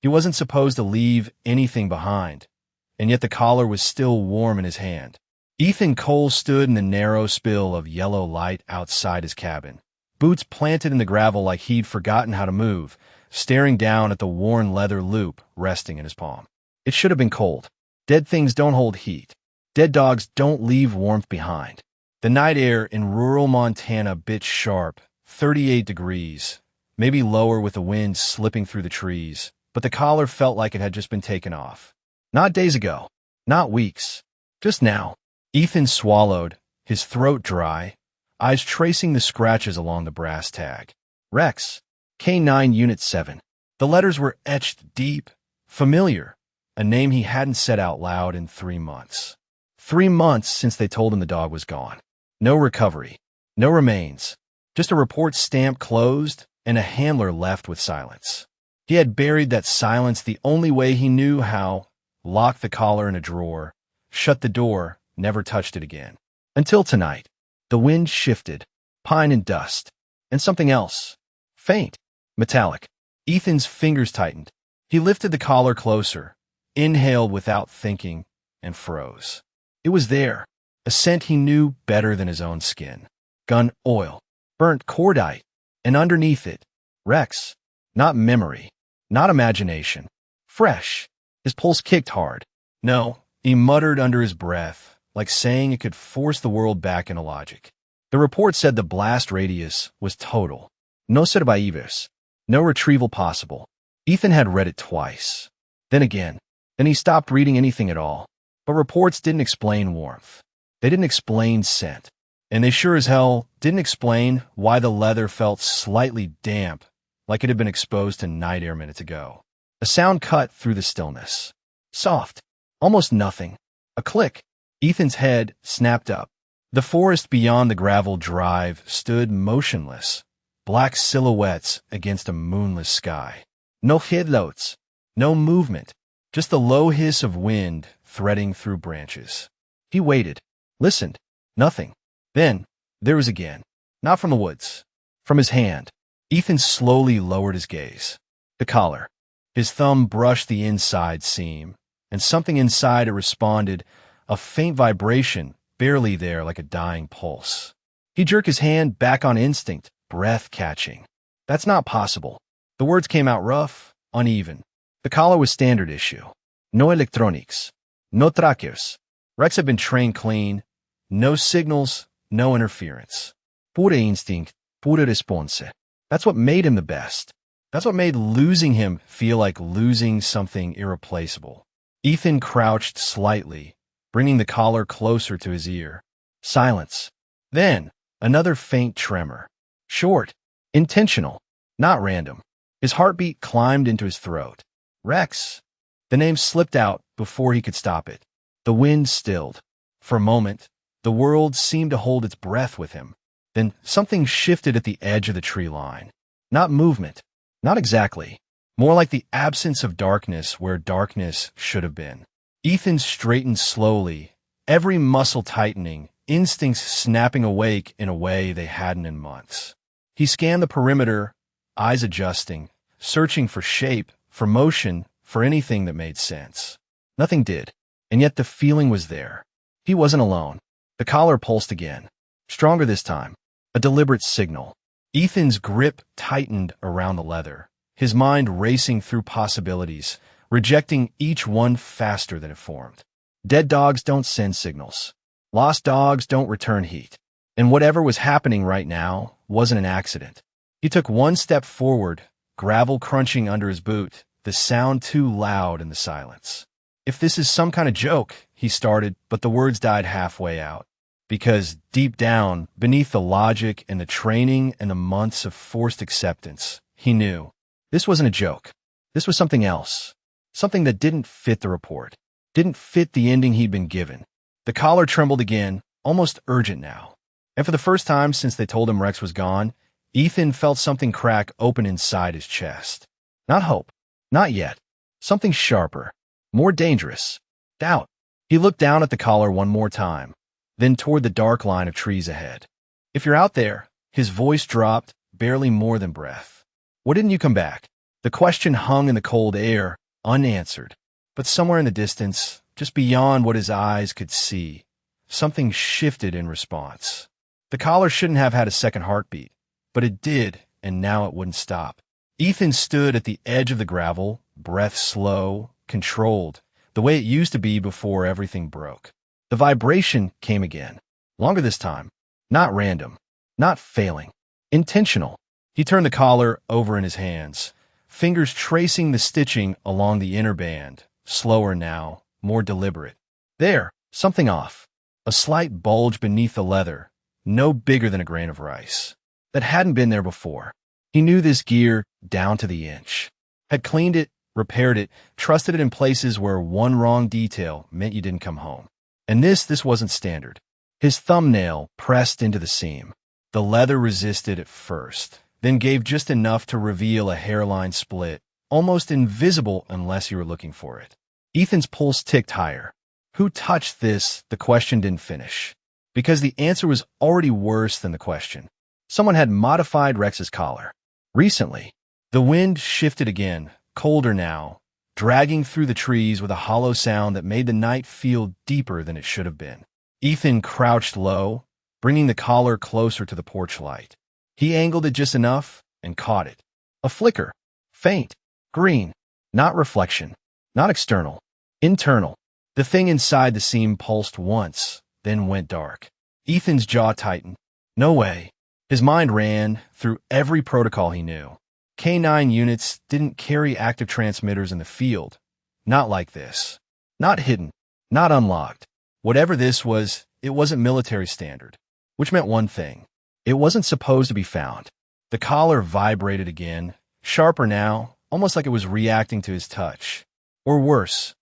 He wasn't supposed to leave anything behind, and yet the collar was still warm in his hand. Ethan Cole stood in the narrow spill of yellow light outside his cabin, boots planted in the gravel like he'd forgotten how to move, staring down at the worn leather loop resting in his palm. It should have been cold. Dead things don't hold heat. Dead dogs don't leave warmth behind. The night air in rural Montana bit sharp, 38 degrees, maybe lower with the wind slipping through the trees, but the collar felt like it had just been taken off. Not days ago, not weeks, just now. Ethan swallowed, his throat dry, eyes tracing the scratches along the brass tag. Rex, K9 Unit 7. The letters were etched deep, familiar, a name he hadn't said out loud in 3 months. 3 months since they told him the dog was gone. No recovery, no remains, just a report stamped closed and a handler left with silence. He had buried that silence the only way he knew how, locked the collar in a drawer, shut the door, never touched it again. Until tonight, the wind shifted, pine and dust, and something else, faint, metallic. Ethan's fingers tightened. He lifted the collar closer, inhaled without thinking, and froze. It was there, a scent he knew better than his own skin. Gun oil, burnt cordite, and underneath it, Rex. Not memory, not imagination. Fresh. His pulse kicked hard. No, he muttered under his breath, like saying it could force the world back into logic. The report said the blast radius was total. No survivors. No retrieval possible. Ethan had read it twice. Then again. Then he stopped reading anything at all. But reports didn't explain warmth. They didn't explain scent. And they sure as hell didn't explain why the leather felt slightly damp, like it had been exposed to night air minutes ago. A sound cut through the stillness. Soft. Almost nothing. A click. Ethan's head snapped up. The forest beyond the gravel drive stood motionless, black silhouettes against a moonless sky. No headlights, no movement, just the low hiss of wind threading through branches. He waited, listened, nothing. Then, there was again. Not from the woods. From his hand. Ethan slowly lowered his gaze. The collar. His thumb brushed the inside seam, and something inside it responded, a faint vibration, barely there like a dying pulse. He jerked his hand back on instinct, breath catching. That's not possible. The words came out rough, uneven. The collar was standard issue. No electronics. No trackers. Rex had been trained clean. No signals, no interference. Pure instinct, pure response. That's what made him the best. That's what made losing him feel like losing something irreplaceable. Ethan crouched slightly, bringing the collar closer to his ear. Silence. Then, another faint tremor. Short. Intentional. Not random. His heartbeat climbed into his throat. Rex. The name slipped out before he could stop it. The wind stilled. For a moment, the world seemed to hold its breath with him. Then something shifted at the edge of the tree line. Not movement. Not exactly. More like the absence of darkness where darkness should have been. Ethan straightened slowly, every muscle tightening, instincts snapping awake in a way they hadn't in months. He scanned the perimeter, eyes adjusting, searching for shape, for motion, for anything that made sense. Nothing did, and yet the feeling was there. He wasn't alone. The collar pulsed again, stronger this time, a deliberate signal. Ethan's grip tightened around the leather, his mind racing through possibilities, rejecting each one faster than it formed. Dead dogs don't send signals. Lost dogs don't return heat. And whatever was happening right now wasn't an accident. He took one step forward, gravel crunching under his boot, the sound too loud in the silence. If this is some kind of joke, he started, but the words died halfway out. Because deep down, beneath the logic and the training and the months of forced acceptance, he knew this wasn't a joke. This was something else. Something that didn't fit the report, didn't fit the ending he'd been given. The collar trembled again, almost urgent now. And for the first time since they told him Rex was gone, Ethan felt something crack open inside his chest. Not hope. Not yet. Something sharper. More dangerous. Doubt. He looked down at the collar one more time, then toward the dark line of trees ahead. If you're out there, his voice dropped, barely more than breath. Why didn't you come back? The question hung in the cold air, unanswered. But somewhere in the distance, just beyond what his eyes could see, something shifted in response. The collar shouldn't have had a second heartbeat, but it did, and now it wouldn't stop. Ethan stood at the edge of the gravel, breath slow, controlled, the way it used to be before everything broke. The vibration came again, longer this time, not random, not failing, intentional. He turned the collar over in his hands, fingers tracing the stitching along the inner band, slower now, more deliberate. There, something off. A slight bulge beneath the leather, no bigger than a grain of rice. That hadn't been there before. He knew this gear down to the inch. Had cleaned it, repaired it, trusted it in places where one wrong detail meant you didn't come home. And this wasn't standard. His thumbnail pressed into the seam. The leather resisted at first, then gave just enough to reveal a hairline split, almost invisible unless you were looking for it. Ethan's pulse ticked higher. Who touched this? The question didn't finish, because the answer was already worse than the question. Someone had modified Rex's collar. Recently, the wind shifted again, colder now, dragging through the trees with a hollow sound that made the night feel deeper than it should have been. Ethan crouched low, bringing the collar closer to the porch light. He angled it just enough and caught it. A flicker, faint, green, not reflection, not external, internal. The thing inside the seam pulsed once, then went dark. Ethan's jaw tightened. No way. His mind ran through every protocol he knew. K9 units didn't carry active transmitters in the field. Not like this. Not hidden. Not unlocked. Whatever this was, it wasn't military standard. Which meant one thing. It wasn't supposed to be found. The collar vibrated again, sharper now, almost like it was reacting to his touch. Or worse,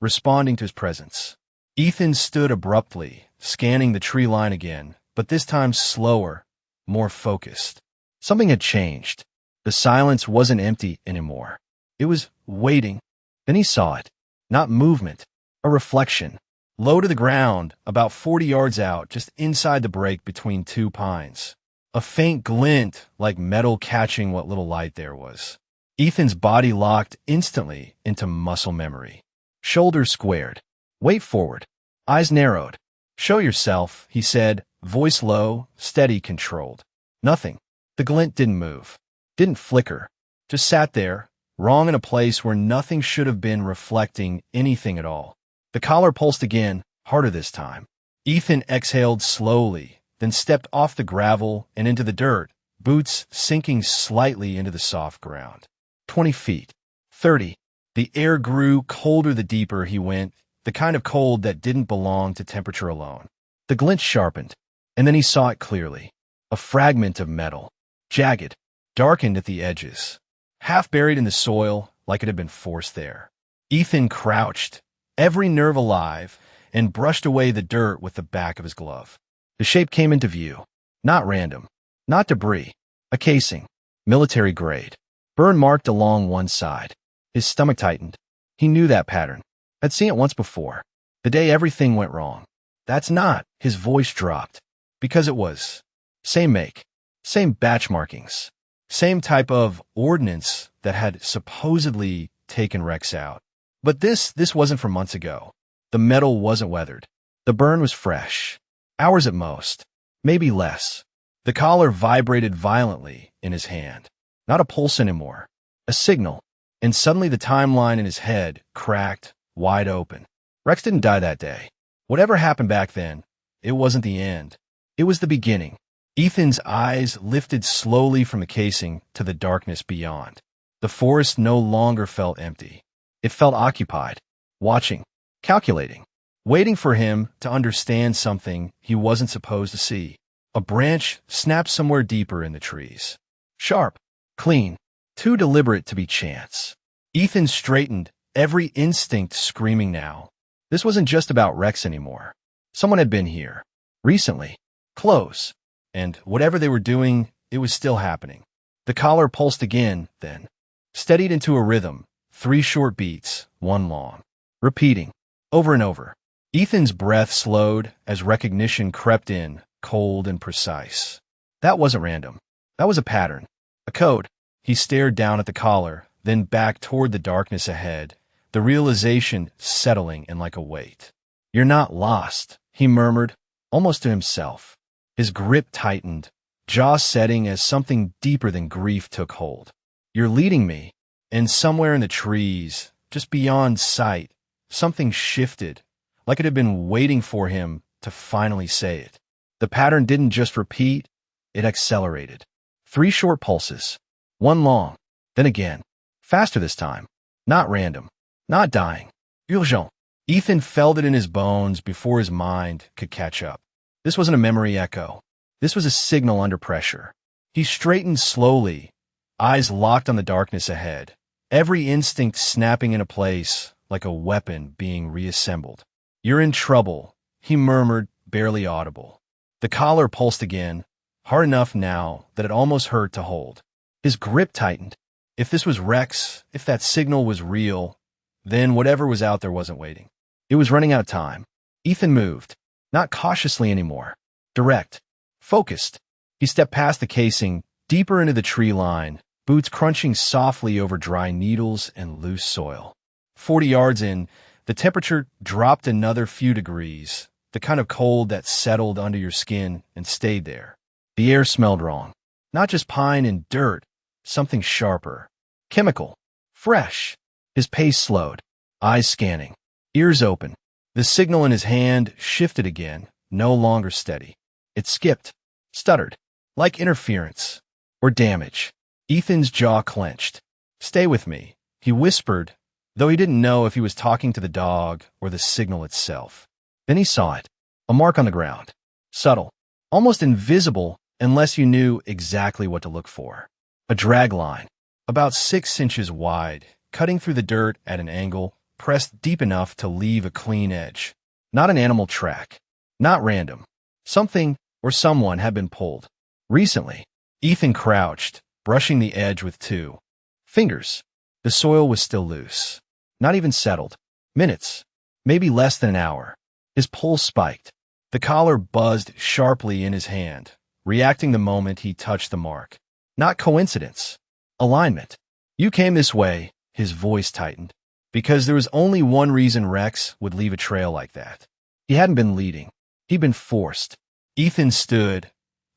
responding to his presence. Ethan stood abruptly, scanning the tree line again, but this time slower, more focused. Something had changed. The silence wasn't empty anymore. It was waiting. Then he saw it. Not movement, a reflection. Low to the ground, about 40 yards out, just inside the break between two pines. A faint glint, like metal catching what little light there was. Ethan's body locked instantly into muscle memory. Shoulders squared. Weight forward. Eyes narrowed. Show yourself, he said, voice low, steady, controlled. Nothing. The glint didn't move. Didn't flicker. Just sat there, wrong in a place where nothing should have been reflecting anything at all. The collar pulsed again, harder this time. Ethan exhaled slowly, then stepped off the gravel and into the dirt, boots sinking slightly into the soft ground. 20 feet. 30. The air grew colder the deeper he went, the kind of cold that didn't belong to temperature alone. The glint sharpened, and then he saw it clearly. A fragment of metal. Jagged. Darkened at the edges. Half buried in the soil, like it had been forced there. Ethan crouched, every nerve alive, and brushed away the dirt with the back of his glove. The shape came into view. Not random. Not debris. A casing. Military grade. Burn marked along one side. His stomach tightened. He knew that pattern. Had seen it once before. The day everything went wrong. That's not. His voice dropped. Because it was. Same make. Same batch markings. Same type of ordnance that had supposedly taken Rex out. But this wasn't from months ago. The metal wasn't weathered. The burn was fresh. Hours at most. Maybe less. The collar vibrated violently in his hand. Not a pulse anymore. A signal. And suddenly the timeline in his head cracked, wide open. Rex didn't die that day. Whatever happened back then, it wasn't the end. It was the beginning. Ethan's eyes lifted slowly from the casing to the darkness beyond. The forest no longer felt empty. It felt occupied, watching, calculating, waiting for him to understand something he wasn't supposed to see. A branch snapped somewhere deeper in the trees. Sharp, clean, too deliberate to be chance. Ethan straightened, every instinct screaming now. This wasn't just about Rex anymore. Someone had been here. Recently. Close. And whatever they were doing, it was still happening. The collar pulsed again, then. Steadied into a rhythm. 3 short beats, 1 long. Repeating. Over and over. Ethan's breath slowed as recognition crept in, cold and precise. That wasn't random. That was a pattern. A code. He stared down at the collar, then back toward the darkness ahead, the realization settling in like a weight. "You're not lost," he murmured, almost to himself. His grip tightened, jaw setting as something deeper than grief took hold. "You're leading me." And somewhere in the trees, just beyond sight, something shifted, like it had been waiting for him to finally say it. The pattern didn't just repeat, it accelerated. 3 short pulses, 1 long, then again, faster this time. Not random, not dying. Urgent. Ethan felt it in his bones before his mind could catch up. This wasn't a memory echo. This was a signal under pressure. He straightened slowly, eyes locked on the darkness ahead, every instinct snapping into place like a weapon being reassembled. "You're in trouble," he murmured, barely audible. The collar pulsed again, hard enough now that it almost hurt to hold. His grip tightened. If this was Rex, if that signal was real, then whatever was out there wasn't waiting. It was running out of time. Ethan moved, not cautiously anymore. Direct. Focused. He stepped past the casing, deeper into the tree line, boots crunching softly over dry needles and loose soil. 40 yards in, the temperature dropped another few degrees, the kind of cold that settled under your skin and stayed there. The air smelled wrong. Not just pine and dirt, something sharper. Chemical. Fresh. His pace slowed, eyes scanning, ears open. The signal in his hand shifted again, no longer steady. It skipped, stuttered, like interference or damage. Ethan's jaw clenched. "Stay with me," he whispered, though he didn't know if he was talking to the dog or the signal itself. Then he saw it, a mark on the ground, subtle, almost invisible unless you knew exactly what to look for. A drag line, about 6 inches wide, cutting through the dirt at an angle, pressed deep enough to leave a clean edge. Not an animal track. Not random. Something or someone had been pulled. Recently. Ethan crouched, brushing the edge with 2 fingers. The soil was still loose. Not even settled. Minutes. Maybe less than an hour. His pulse spiked. The collar buzzed sharply in his hand, reacting the moment he touched the mark. Not coincidence. Alignment. "You came this way," his voice tightened, because there was only one reason Rex would leave a trail like that. He hadn't been leading. He'd been forced. Ethan stood,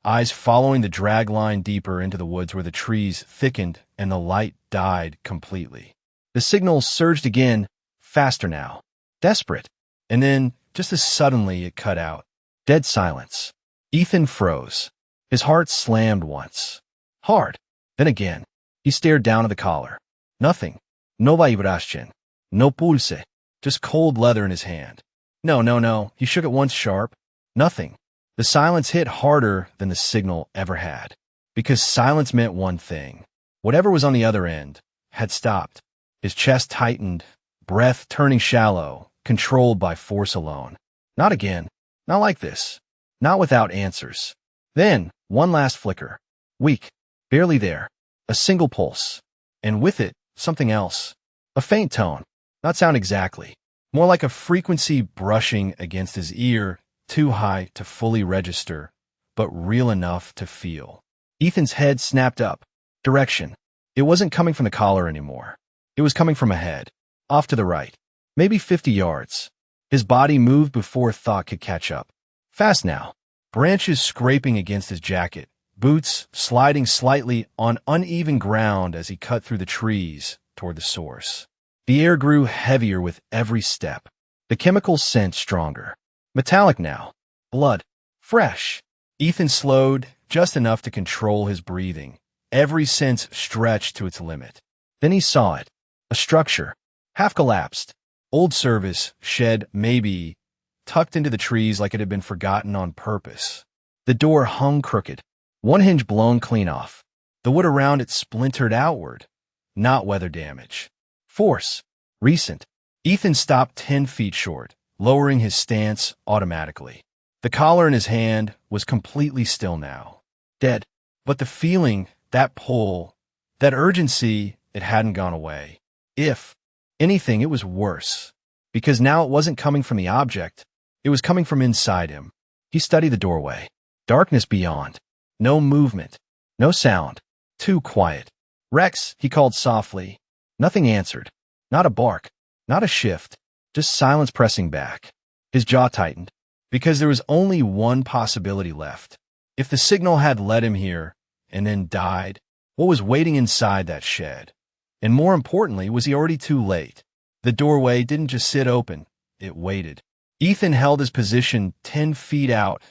eyes following the drag line deeper into the woods where the trees thickened and the light died completely. The signal surged again, faster now. Desperate. And then, just as suddenly, it cut out. Dead silence. Ethan froze. His heart slammed once. Hard. Then again. He stared down at the collar. Nothing. No vibración. No pulse. Just cold leather in his hand. No. He shook it once sharp. Nothing. The silence hit harder than the signal ever had. Because silence meant one thing. Whatever was on the other end had stopped. His chest tightened, breath turning shallow, controlled by force alone. Not again. Not like this. Not without answers. Then, one last flicker. Weak. Barely there. A single pulse. And with it, something else. A faint tone. Not sound exactly. More like a frequency brushing against his ear, too high to fully register, but real enough to feel. Ethan's head snapped up. Direction. It wasn't coming from the collar anymore. It was coming from ahead. Off to the right. Maybe 50 yards. His body moved before thought could catch up. Fast now. Branches scraping against his jacket. Boots sliding slightly on uneven ground as he cut through the trees toward the source. The air grew heavier with every step. The chemical scent stronger. Metallic now. Blood. Fresh. Ethan slowed just enough to control his breathing. Every sense stretched to its limit. Then he saw it. A structure. Half collapsed. Old service, shed, maybe, tucked into the trees like it had been forgotten on purpose. The door hung crooked. One hinge blown clean off. The wood around it splintered outward. Not weather damage. Force. Recent. Ethan stopped 10 feet short, lowering his stance automatically. The collar in his hand was completely still now. Dead. But the feeling, that pull, that urgency, it hadn't gone away. If anything, it was worse. Because now it wasn't coming from the object. It was coming from inside him. He studied the doorway. Darkness beyond. No movement. No sound. Too quiet. "Rex," he called softly. Nothing answered. Not a bark. Not a shift. Just silence pressing back. His jaw tightened. Because there was only one possibility left. If the signal had led him here, and then died, what was waiting inside that shed? And more importantly, was he already too late? The doorway didn't just sit open. It waited. Ethan held his position 10 feet out,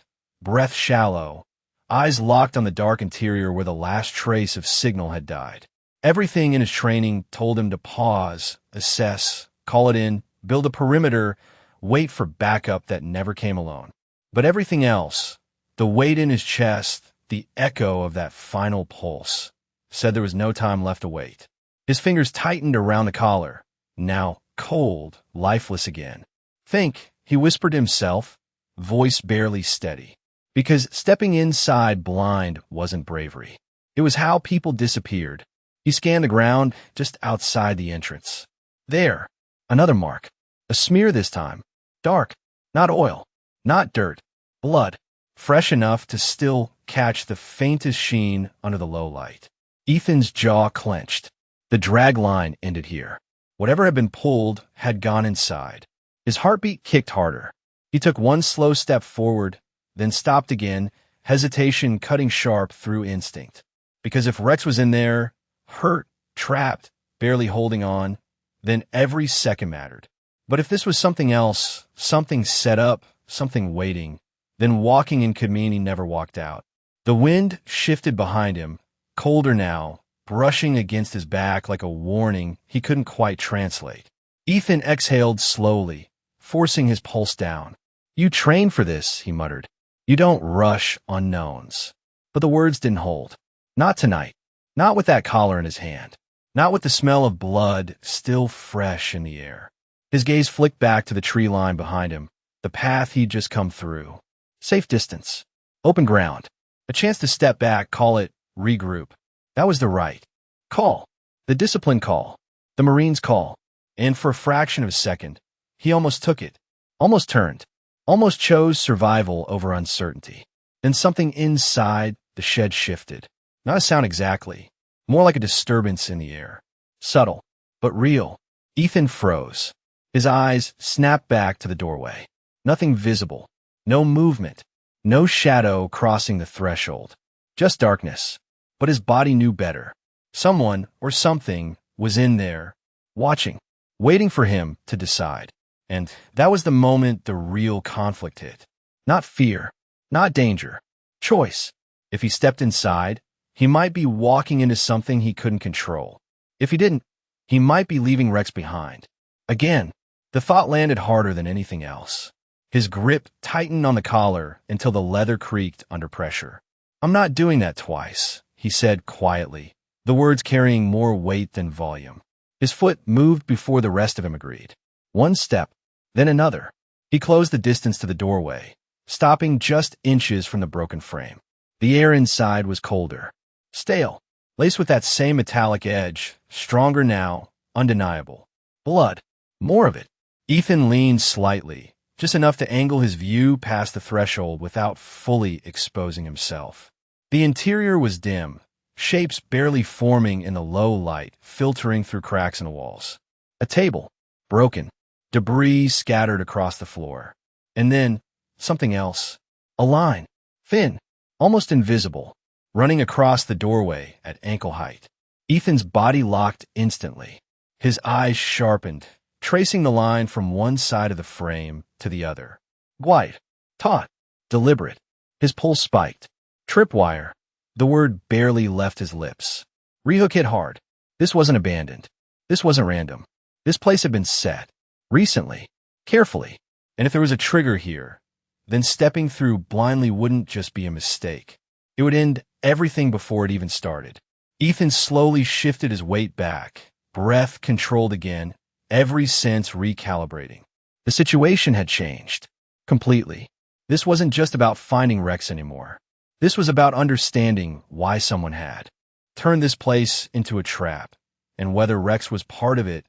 breath shallow, eyes locked on the dark interior where the last trace of signal had died. Everything in his training told him to pause, assess, call it in, build a perimeter, wait for backup that never came alone. But everything else, the weight in his chest, the echo of that final pulse, said there was no time left to wait. His fingers tightened around the collar, now cold, lifeless again. Think, he whispered to himself, voice barely steady. Because stepping inside blind wasn't bravery. It was how people disappeared. He scanned the ground just outside the entrance. There, another mark. A smear this time. Dark, not oil, not dirt, blood, fresh enough to still catch the faintest sheen under the low light. Ethan's jaw clenched. The drag line ended here. Whatever had been pulled had gone inside. His heartbeat kicked harder. He took one slow step forward, then stopped again, hesitation cutting sharp through instinct. Because if Rex was in there, hurt, trapped, barely holding on, then every second mattered. But if this was something else, something set up, something waiting, then walking in could mean he never walked out. The wind shifted behind him, colder now, brushing against his back like a warning he couldn't quite translate. Ethan exhaled slowly, forcing his pulse down. "You trained for this," he muttered. "You don't rush unknowns." But the words didn't hold. Not tonight. Not with that collar in his hand. Not with the smell of blood still fresh in the air. His gaze flicked back to the tree line behind him, the path he'd just come through. Safe distance. Open ground. A chance to step back, call it regroup. That was the right call. The discipline call. The Marine's call. And for a fraction of a second, he almost took it. Almost turned. Almost chose survival over uncertainty. Then something inside the shed shifted. Not a sound exactly. More like a disturbance in the air. Subtle, but real. Ethan froze. His eyes snapped back to the doorway. Nothing visible. No movement. No shadow crossing the threshold. Just darkness. But his body knew better. Someone or something was in there, watching, waiting for him to decide. And that was the moment the real conflict hit. Not fear. Not danger. Choice. If he stepped inside, he might be walking into something he couldn't control. If he didn't, he might be leaving Rex behind. Again, the thought landed harder than anything else. His grip tightened on the collar until the leather creaked under pressure. "I'm not doing that twice," he said quietly, the words carrying more weight than volume. His foot moved before the rest of him agreed. One step, then another. He closed the distance to the doorway, stopping just inches from the broken frame. The air inside was colder. Stale, laced with that same metallic edge, stronger now, undeniable. Blood. More of it. Ethan leaned slightly, just enough to angle his view past the threshold without fully exposing himself. The interior was dim, shapes barely forming in the low light, filtering through cracks in the walls. A table, broken, debris scattered across the floor. And then, something else. A line, thin, almost invisible, running across the doorway at ankle height. Ethan's body locked instantly. His eyes sharpened, tracing the line from one side of the frame to the other. White, taut, deliberate. His pulse spiked. Tripwire. The word barely left his lips. Rehook hit hard. This wasn't abandoned. This wasn't random. This place had been set. Recently. Carefully. And if there was a trigger here, then stepping through blindly wouldn't just be a mistake. It would end everything before it even started. Ethan slowly shifted his weight back, breath controlled again, every sense recalibrating. The situation had changed. Completely. This wasn't just about finding Rex anymore. This was about understanding why someone had turned this place into a trap, and whether Rex was part of it,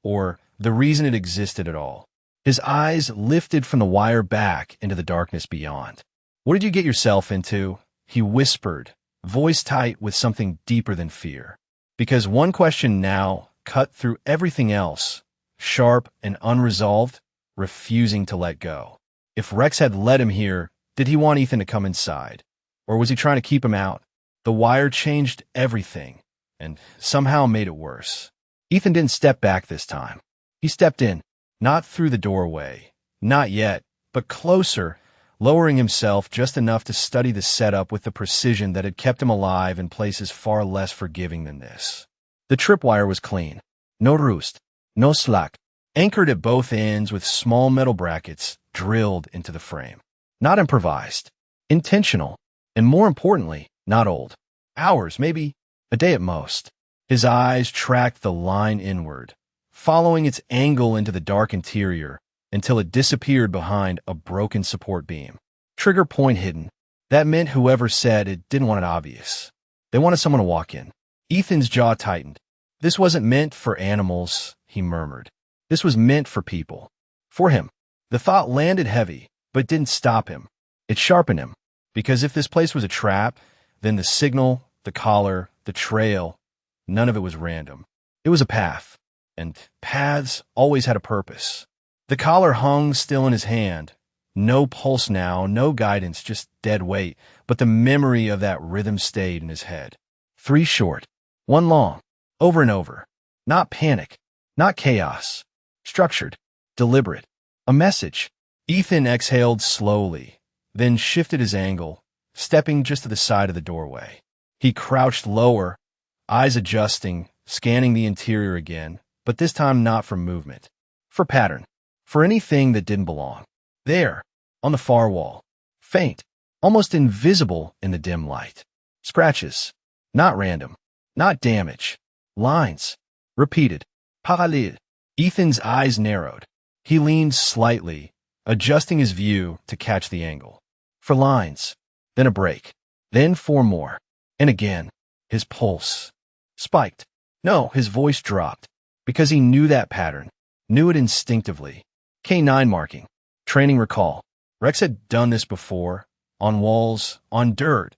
or the reason it existed at all. His eyes lifted from the wire back into the darkness beyond. "What did you get yourself into?" he whispered, voice tight with something deeper than fear. Because one question now cut through everything else, sharp and unresolved, refusing to let go. If Rex had led him here, did he want Ethan to come inside? Or was he trying to keep him out? The wire changed everything, and somehow made it worse. Ethan didn't step back this time. He stepped in, not through the doorway, not yet, but closer, lowering himself just enough to study the setup with the precision that had kept him alive in places far less forgiving than this. The tripwire was clean. No roost, no slack, anchored at both ends with small metal brackets drilled into the frame. Not improvised, intentional, and more importantly, not old. Hours, maybe a day at most. His eyes tracked the line inward, following its angle into the dark interior until it disappeared behind a broken support beam. Trigger point hidden. That meant whoever said it didn't want it obvious. They wanted someone to walk in. Ethan's jaw tightened. This wasn't meant for animals, he murmured. This was meant for people. For him. The thought landed heavy, but didn't stop him. It sharpened him. Because if this place was a trap, then the signal, the collar, the trail, none of it was random. It was a path. And paths always had a purpose. The collar hung still in his hand. No pulse now, no guidance, just dead weight. But the memory of that rhythm stayed in his head. 3 short, 1 long, over and over. Not panic, not chaos. Structured, deliberate. A message. Ethan exhaled slowly, then shifted his angle, stepping just to the side of the doorway. He crouched lower, eyes adjusting, scanning the interior again, but this time not for movement. For pattern. For anything that didn't belong. There, on the far wall. Faint, almost invisible in the dim light. Scratches. Not random. Not damage. Lines. Repeated. Parallel. Ethan's eyes narrowed. He leaned slightly, adjusting his view to catch the angle. For lines. Then a break. Then 4 more. And again, his pulse spiked. No, his voice dropped. Because he knew that pattern. Knew it instinctively. K9 marking. Training recall. Rex had done this before. On walls, on dirt,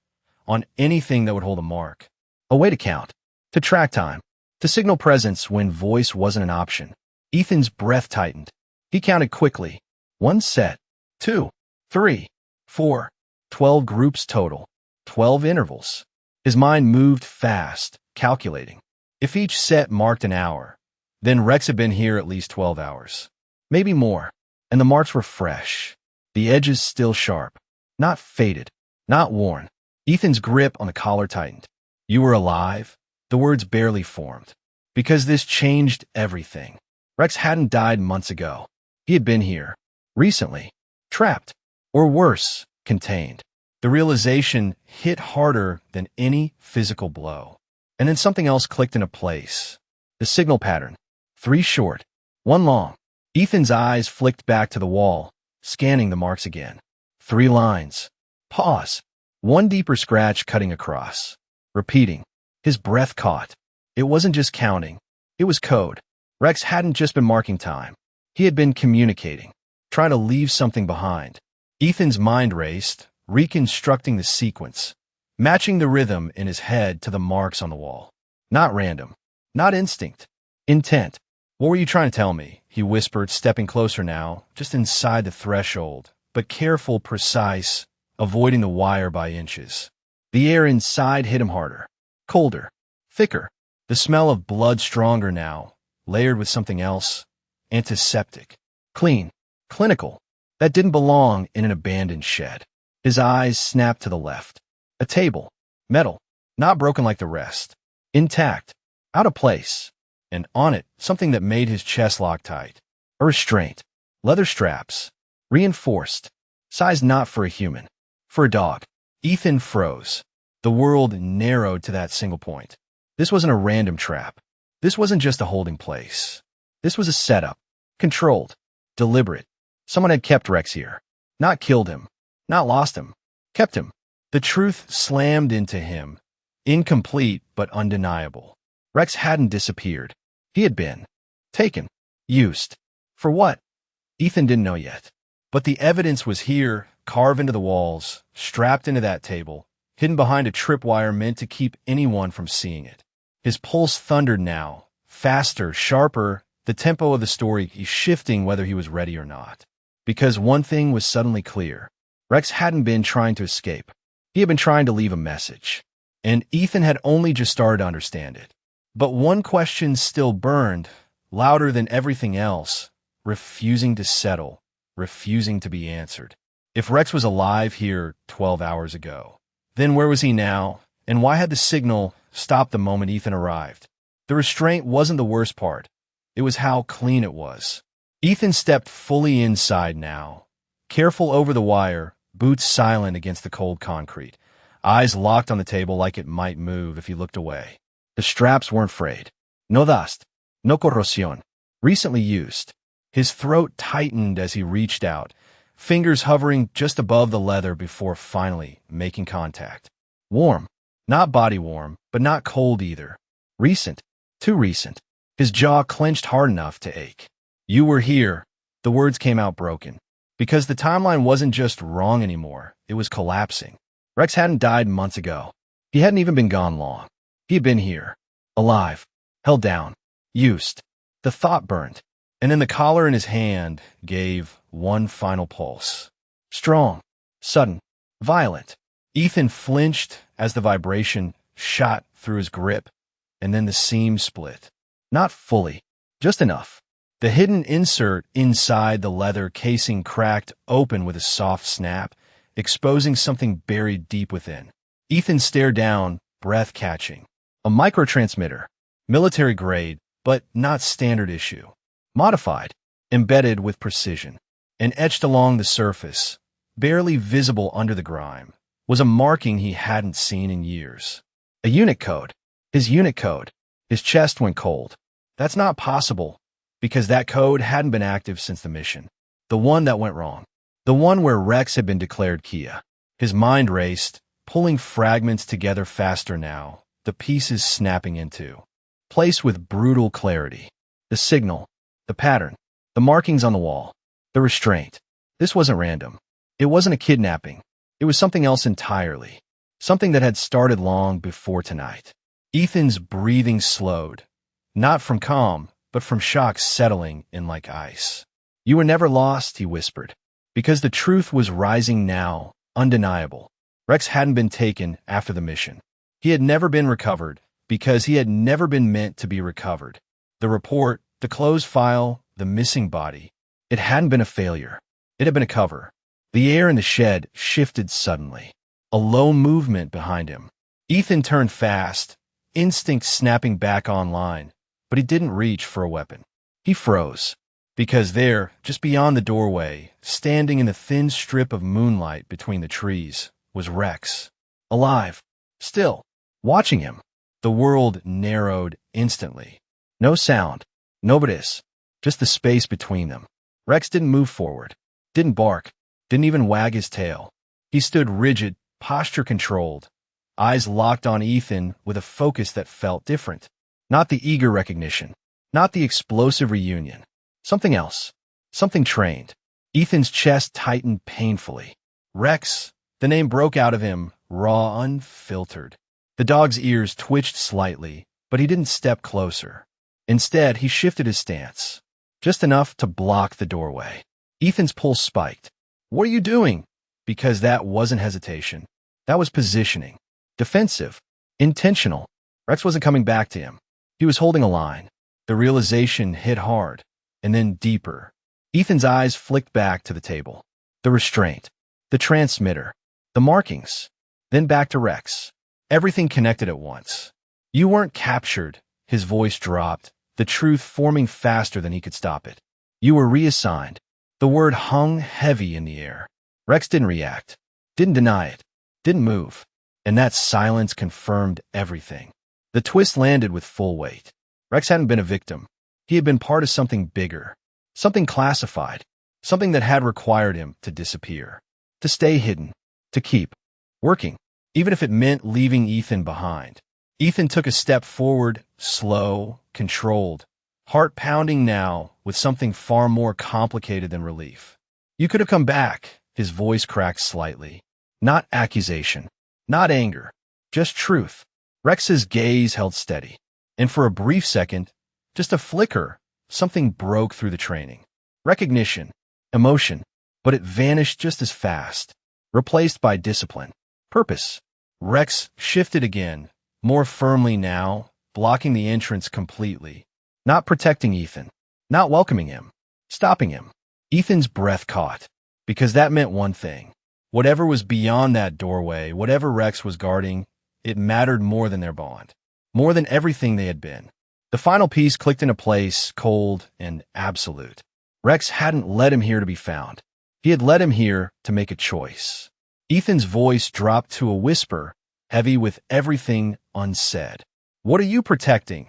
on anything that would hold a mark. A way to count. To track time. To signal presence when voice wasn't an option. Ethan's breath tightened. He counted quickly. 1 set. 2. 3. 4. 12 groups total. 12 intervals. His mind moved fast, calculating. If each set marked an hour, then Rex had been here at least 12 hours. Maybe more. And the marks were fresh. The edges still sharp. Not faded. Not worn. Ethan's grip on the collar tightened. You were alive? The words barely formed. Because this changed everything. Rex hadn't died months ago. He had been here. Recently. Trapped. Or worse, contained. The realization hit harder than any physical blow. And then something else clicked into place. The signal pattern. 3 short. 1 long. Ethan's eyes flicked back to the wall, scanning the marks again. 3 lines. Pause. 1 deeper scratch cutting across. Repeating. His breath caught. It wasn't just counting. It was code. Rex hadn't just been marking time. He had been communicating, trying to leave something behind. Ethan's mind raced, reconstructing the sequence, matching the rhythm in his head to the marks on the wall. Not random. Not instinct. Intent. What were you trying to tell me? He whispered, stepping closer now, just inside the threshold, but careful, precise, avoiding the wire by inches. The air inside hit him harder. Colder. Thicker. The smell of blood stronger now, layered with something else. Antiseptic. Clean. Clinical. That didn't belong in an abandoned shed. His eyes snapped to the left. A table. Metal. Not broken like the rest. Intact. Out of place. And on it, something that made his chest lock tight. A restraint. Leather straps. Reinforced. Size not for a human. For a dog. Ethan froze. The world narrowed to that single point. This wasn't a random trap. This wasn't just a holding place. This was a setup. Controlled. Deliberate. Someone had kept Rex here. Not killed him. Not lost him. Kept him. The truth slammed into him. Incomplete but undeniable. Rex hadn't disappeared. He had been. Taken. Used. For what? Ethan didn't know yet. But the evidence was here, carved into the walls, strapped into that table, hidden behind a tripwire meant to keep anyone from seeing it. His pulse thundered now, faster, sharper, the tempo of the story shifting whether he was ready or not. Because one thing was suddenly clear. Rex hadn't been trying to escape. He had been trying to leave a message. And Ethan had only just started to understand it. But one question still burned, louder than everything else, refusing to settle, refusing to be answered. If Rex was alive here 12 hours ago, then where was he now, and why had the signal stopped the moment Ethan arrived? The restraint wasn't the worst part. It was how clean it was. Ethan stepped fully inside now, careful over the wire, boots silent against the cold concrete, eyes locked on the table like it might move if he looked away. The straps weren't frayed. No dust. No corrosión. Recently used. His throat tightened as he reached out, fingers hovering just above the leather before finally making contact. Warm. Not body warm, but not cold either. Recent. Too recent. His jaw clenched hard enough to ache. You were here. The words came out broken. Because the timeline wasn't just wrong anymore, it was collapsing. Rex hadn't died months ago. He hadn't even been gone long. He had been here. Alive. Held down. Used. The thought burned. And then the collar in his hand gave one final pulse. Strong. Sudden. Violent. Ethan flinched as the vibration shot through his grip, and then the seam split. Not fully. Just enough. The hidden insert inside the leather casing cracked open with a soft snap, exposing something buried deep within. Ethan stared down, breath catching. A microtransmitter. Military grade, but not standard issue. Modified. Embedded with precision. And etched along the surface, barely visible under the grime, was a marking he hadn't seen in years. A unit code. His unit code. His chest went cold. That's not possible, because that code hadn't been active since the mission. The one that went wrong. The one where Rex had been declared Kia. His mind raced, pulling fragments together faster now, the pieces snapping into place with brutal clarity. The signal, the pattern, the markings on the wall, the restraint. This wasn't random. It wasn't a kidnapping. It was something else entirely. Something that had started long before tonight. Ethan's breathing slowed. Not from calm, but from shock settling in like ice. You were never lost, he whispered. Because the truth was rising now, undeniable. Rex hadn't been taken after the mission. He had never been recovered, because he had never been meant to be recovered. The report, the closed file, the missing body. It hadn't been a failure. It had been a cover. The air in the shed shifted suddenly. A low movement behind him. Ethan turned fast, instinct snapping back online, but he didn't reach for a weapon. He froze. Because there, just beyond the doorway, standing in the thin strip of moonlight between the trees, was Rex. Alive. Still. Watching him. The world narrowed instantly. No sound. No bodies. Just the space between them. Rex didn't move forward. Didn't bark. Didn't even wag his tail. He stood rigid, posture controlled. Eyes locked on Ethan with a focus that felt different. Not the eager recognition. Not the explosive reunion. Something else. Something trained. Ethan's chest tightened painfully. Rex. The name broke out of him, raw, unfiltered. The dog's ears twitched slightly, but he didn't step closer. Instead, he shifted his stance. Just enough to block the doorway. Ethan's pulse spiked. What are you doing? Because that wasn't hesitation. That was positioning. Defensive. Intentional. Rex wasn't coming back to him. He was holding a line. The realization hit hard. And then deeper. Ethan's eyes flicked back to the table. The restraint. The transmitter. The markings. Then back to Rex. Everything connected at once. You weren't captured. His voice dropped, the truth forming faster than he could stop it. You were reassigned. The word hung heavy in the air. Rex didn't react. Didn't deny it. Didn't move. And that silence confirmed everything. The twist landed with full weight. Rex hadn't been a victim. He had been part of something bigger, something classified, something that had required him to disappear, to stay hidden, to keep working, even if it meant leaving Ethan behind. Ethan took a step forward, slow, controlled, heart pounding now with something far more complicated than relief. You could have come back, his voice cracked slightly. Not accusation, not anger, just truth. Rex's gaze held steady, and for a brief second, Just a flicker. Something broke through the training. Recognition. Emotion. But it vanished just as fast. Replaced by discipline. Purpose. Rex shifted again, more firmly now, blocking the entrance completely. Not protecting Ethan. Not welcoming him. Stopping him. Ethan's breath caught. Because that meant one thing. Whatever was beyond that doorway, whatever Rex was guarding, it mattered more than their bond. More than everything they had been. The final piece clicked into place, cold and absolute. Rex hadn't led him here to be found. He had led him here to make a choice. Ethan's voice dropped to a whisper, heavy with everything unsaid. What are you protecting?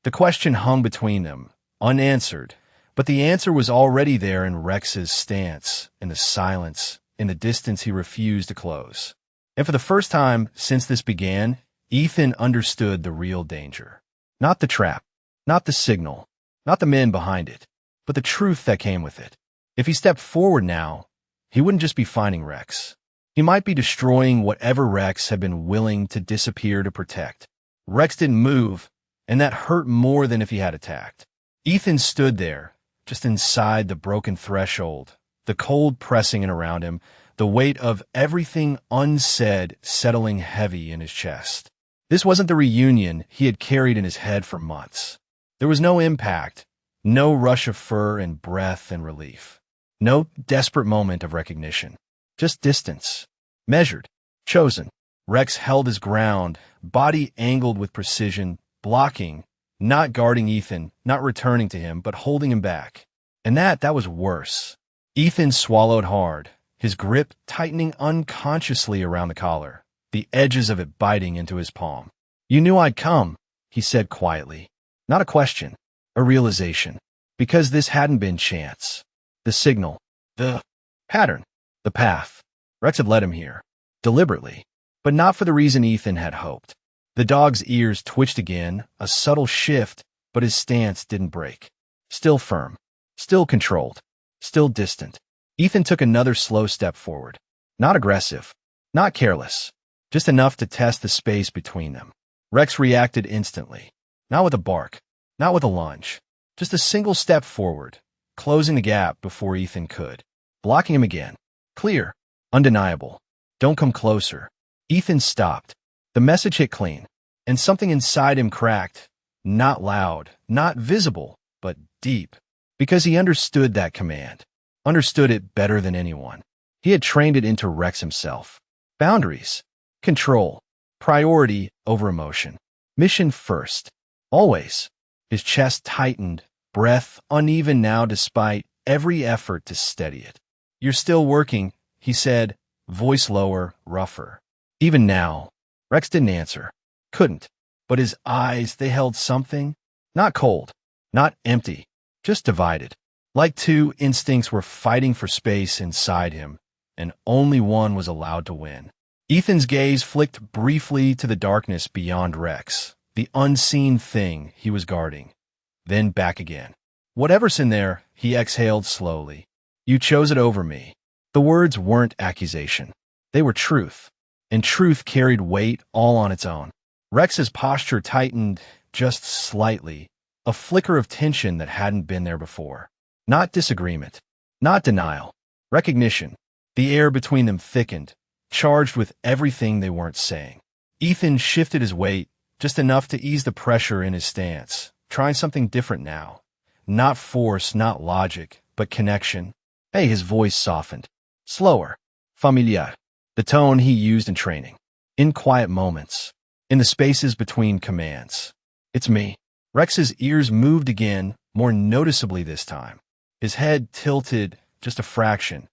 The question hung between them, unanswered, but the answer was already there in Rex's stance, in the silence, in the distance he refused to close. And for the first time since this began, Ethan understood the real danger. Not the trap, not the signal, not the men behind it, but the truth that came with it. If he stepped forward now, he wouldn't just be finding Rex. He might be destroying whatever Rex had been willing to disappear to protect. Rex didn't move, and that hurt more than if he had attacked. Ethan stood there, just inside the broken threshold, the cold pressing in around him, the weight of everything unsaid settling heavy in his chest. This wasn't the reunion he had carried in his head for months. There was no impact, no rush of fur and breath and relief. No desperate moment of recognition. Just distance. Measured. Chosen. Rex held his ground, body angled with precision, blocking, not guarding Ethan, not returning to him, but holding him back. And that was worse. Ethan swallowed hard, his grip tightening unconsciously around the collar, the edges of it biting into his palm. You knew I'd come, he said quietly. Not a question, a realization. Because this hadn't been chance. The signal, the pattern, the path. Rex had led him here, deliberately, but not for the reason Ethan had hoped. The dog's ears twitched again, a subtle shift, but his stance didn't break. Still firm, still controlled, still distant. Ethan took another slow step forward. Not aggressive, not careless, just enough to test the space between them. Rex reacted instantly, not with a bark, not with a lunge, just a single step forward, closing the gap before Ethan could. Blocking him again. Clear, undeniable. Don't come closer. Ethan stopped. The message hit clean, and something inside him cracked, not loud, not visible, but deep, because he understood that command, understood it better than anyone. He had trained it into Rex himself. Boundaries, control, priority over emotion, mission first, always. His chest tightened, breath uneven now despite every effort to steady it. You're still working, he said, voice lower, rougher. Even now, Rex didn't answer, couldn't, but his eyes, they held something, not cold, not empty, just divided. Like two instincts were fighting for space inside him, and only one was allowed to win. Ethan's gaze flicked briefly to the darkness beyond Rex, the unseen thing he was guarding, then back again. Whatever's in there, he exhaled slowly. You chose it over me. The words weren't accusation. They were truth, and truth carried weight all on its own. Rex's posture tightened just slightly, a flicker of tension that hadn't been there before. Not disagreement, not denial, recognition. The air between them thickened, charged with everything they weren't saying. Ethan shifted his weight, just enough to ease the pressure in his stance, trying something different now. Not force, not logic, but connection. Hey, his voice softened. Slower. Familiar. The tone he used in training. In quiet moments. In the spaces between commands. It's me. Rex's ears moved again, more noticeably this time. His head tilted just a fraction.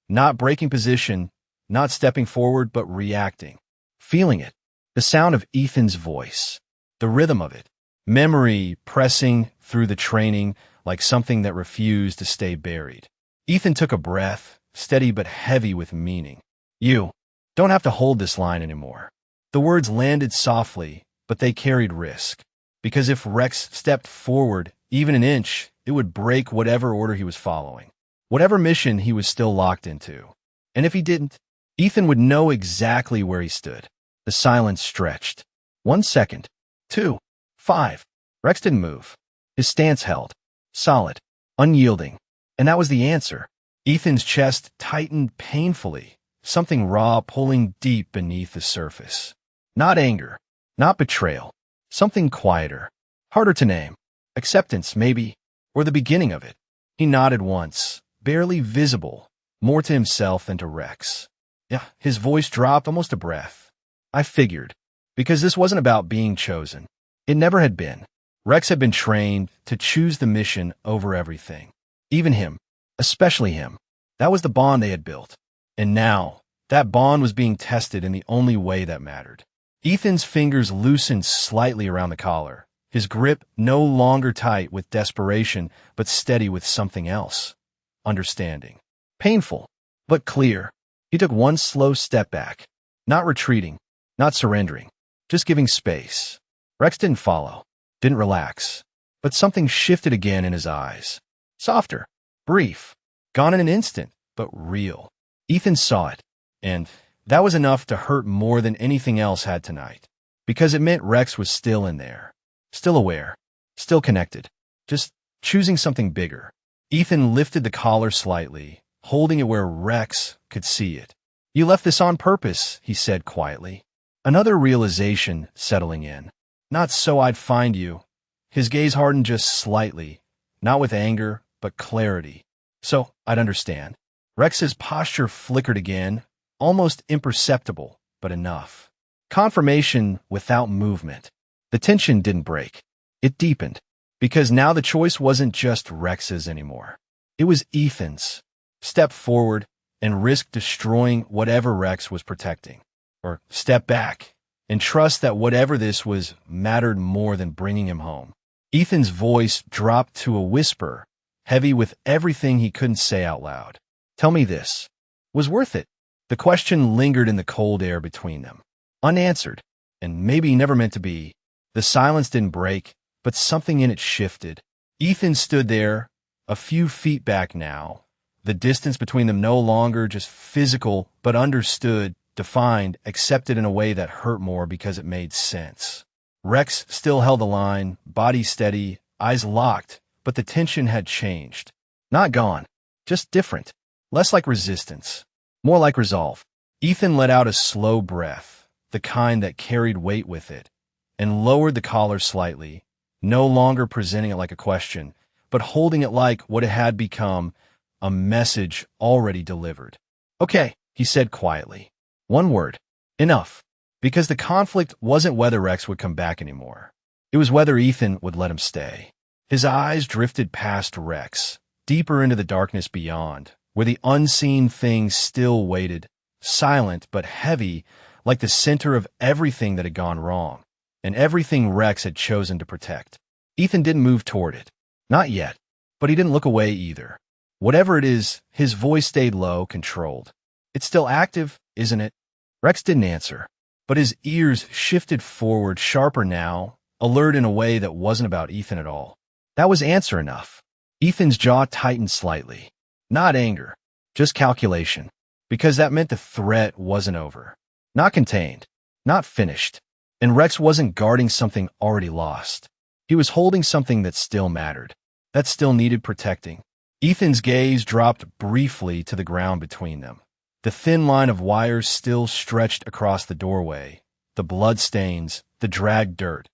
Not breaking position, not stepping forward, but reacting. Feeling it. The sound of Ethan's voice. The rhythm of it. Memory pressing through the training like something that refused to stay buried. Ethan took a breath, steady but heavy with meaning. You don't have to hold this line anymore. The words landed softly, but they carried risk. Because if Rex stepped forward even an inch, it would break whatever order he was following, whatever mission he was still locked into. And if he didn't, Ethan would know exactly where he stood. The silence stretched. 1 second. 2. 5. Rex didn't move. His stance held, solid, unyielding. And that was the answer. Ethan's chest tightened painfully, something raw pulling deep beneath the surface. Not anger, not betrayal, something quieter, harder to name. Acceptance, maybe, or the beginning of it. He nodded once, barely visible, more to himself than to Rex. Yeah, his voice dropped almost a breath. I figured, because this wasn't about being chosen. It never had been. Rex had been trained to choose the mission over everything. Even him, especially him. That was the bond they had built. And now, that bond was being tested in the only way that mattered. Ethan's fingers loosened slightly around the collar, his grip no longer tight with desperation, but steady with something else. Understanding. Painful, but clear. He took one slow step back, not retreating, not surrendering, just giving space. Rex didn't follow, didn't relax, but something shifted again in his eyes. Softer, brief, gone in an instant, but real. Ethan saw it, and that was enough to hurt more than anything else had tonight, because it meant Rex was still in there, still aware, still connected, just choosing something bigger. Ethan lifted the collar slightly, holding it where Rex could see it. You left this on purpose, he said quietly. Another realization settling in. Not so I'd find you. His gaze hardened just slightly, not with anger, but clarity. So I'd understand. Rex's posture flickered again, almost imperceptible, but enough. Confirmation without movement. The tension didn't break. It deepened, because now the choice wasn't just Rex's anymore. It was Ethan's. Step forward and risk destroying whatever Rex was protecting. Or step back and trust that whatever this was mattered more than bringing him home. Ethan's voice dropped to a whisper, heavy with everything he couldn't say out loud. Tell me this. Was worth it? The question lingered in the cold air between them. Unanswered, and maybe never meant to be. The silence didn't break, but something in it shifted. Ethan stood there, a few feet back now. The distance between them no longer just physical, but understood, defined, accepted in a way that hurt more because it made sense. Rex still held the line, body steady, eyes locked, but the tension had changed. Not gone, just different. Less like resistance, more like resolve. Ethan let out a slow breath, the kind that carried weight with it, and lowered the collar slightly, no longer presenting it like a question, but holding it like what it had become, a message already delivered. Okay, he said quietly. One word. Enough. Because the conflict wasn't whether Rex would come back anymore. It was whether Ethan would let him stay. His eyes drifted past Rex, deeper into the darkness beyond, where the unseen thing still waited, silent but heavy, like the center of everything that had gone wrong, and everything Rex had chosen to protect. Ethan didn't move toward it. Not yet. But he didn't look away either. Whatever it is, his voice stayed low, controlled. It's still active, isn't it? Rex didn't answer, but his ears shifted forward, sharper now, alert in a way that wasn't about Ethan at all. That was answer enough. Ethan's jaw tightened slightly. Not anger, just calculation, because that meant the threat wasn't over. Not contained, not finished, and Rex wasn't guarding something already lost. He was holding something that still mattered, that still needed protecting. Ethan's gaze dropped briefly to the ground between them. The thin line of wires still stretched across the doorway, the blood stains, the dragged dirt,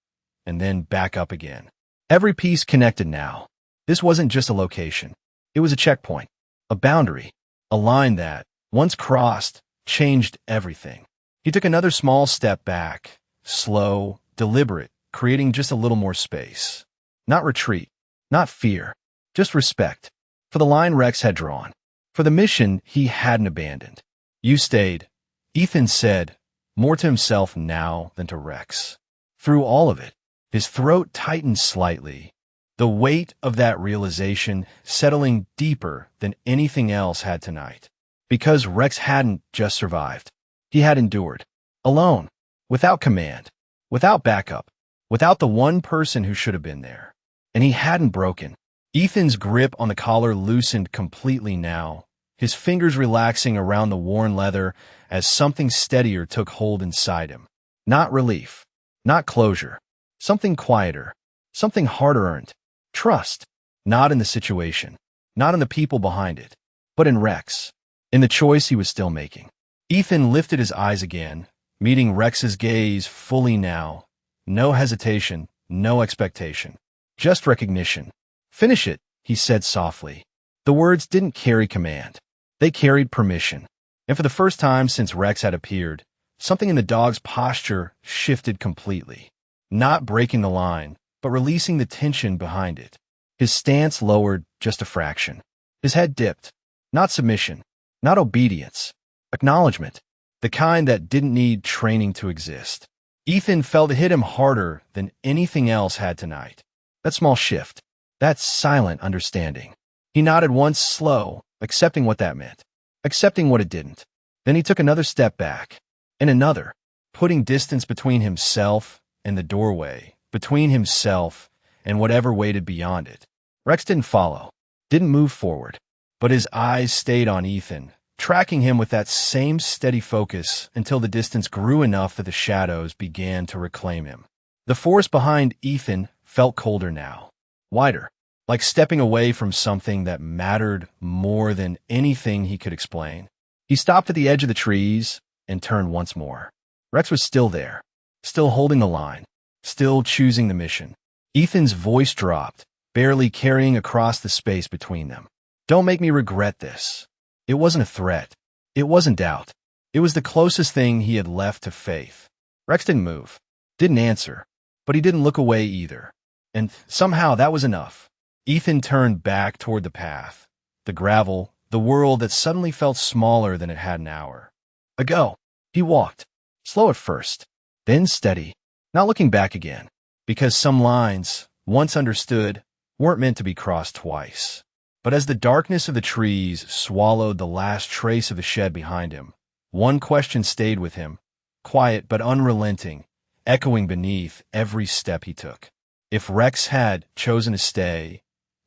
and then back up again. Every piece connected now. This wasn't just a location. It was a checkpoint, a boundary, a line that, once crossed, changed everything. He took another small step back, slow, deliberate, creating just a little more space. Not retreat, not fear, just respect. For the line Rex had drawn. For the mission he hadn't abandoned. You stayed, Ethan said, more to himself now than to Rex. Through all of it, his throat tightened slightly, the weight of that realization settling deeper than anything else had tonight. Because Rex hadn't just survived. He had endured. Alone. Without command. Without backup. Without the one person who should have been there. And he hadn't broken. Ethan's grip on the collar loosened completely now, his fingers relaxing around the worn leather as something steadier took hold inside him. Not relief. Not closure. Something quieter. Something hard-earned. Trust. Not in the situation, not in the people behind it, but in Rex, in the choice he was still making. Ethan lifted his eyes again, meeting Rex's gaze fully now. No hesitation, no expectation, just recognition. Finish it, he said softly. The words didn't carry command. They carried permission. And for the first time since Rex had appeared, something in the dog's posture shifted completely. Not breaking the line, but releasing the tension behind it. His stance lowered just a fraction. His head dipped. Not submission, not obedience. Acknowledgement. The kind that didn't need training to exist. Ethan felt it hit him harder than anything else had tonight. That small shift. That silent understanding. He nodded once, slow, accepting what that meant. Accepting what it didn't. Then he took another step back. And another. Putting distance between himself and the doorway. Between himself and whatever waited beyond it. Rex didn't follow. Didn't move forward. But his eyes stayed on Ethan, tracking him with that same steady focus until the distance grew enough that the shadows began to reclaim him. The force behind Ethan felt colder now, wider, like stepping away from something that mattered more than anything he could explain. He stopped at the edge of the trees and turned once more. Rex was still there, still holding the line, still choosing the mission. Ethan's voice dropped, barely carrying across the space between them. Don't make me regret this. It wasn't a threat. It wasn't doubt. It was the closest thing he had left to faith. Rex didn't move, didn't answer, but he didn't look away either. And somehow that was enough. Ethan turned back toward the path, the gravel, the world that suddenly felt smaller than it had an hour ago. He walked, slow at first, then steady, not looking back again, because some lines, once understood, weren't meant to be crossed twice. But as the darkness of the trees swallowed the last trace of the shed behind him, one question stayed with him, quiet but unrelenting, echoing beneath every step he took. If Rex had chosen to stay,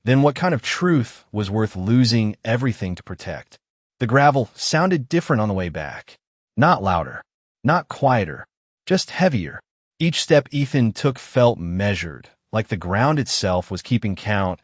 then what kind of truth was worth losing everything to protect? The gravel sounded different on the way back. Not louder, not quieter, just heavier. Each step Ethan took felt measured, like the ground itself was keeping count,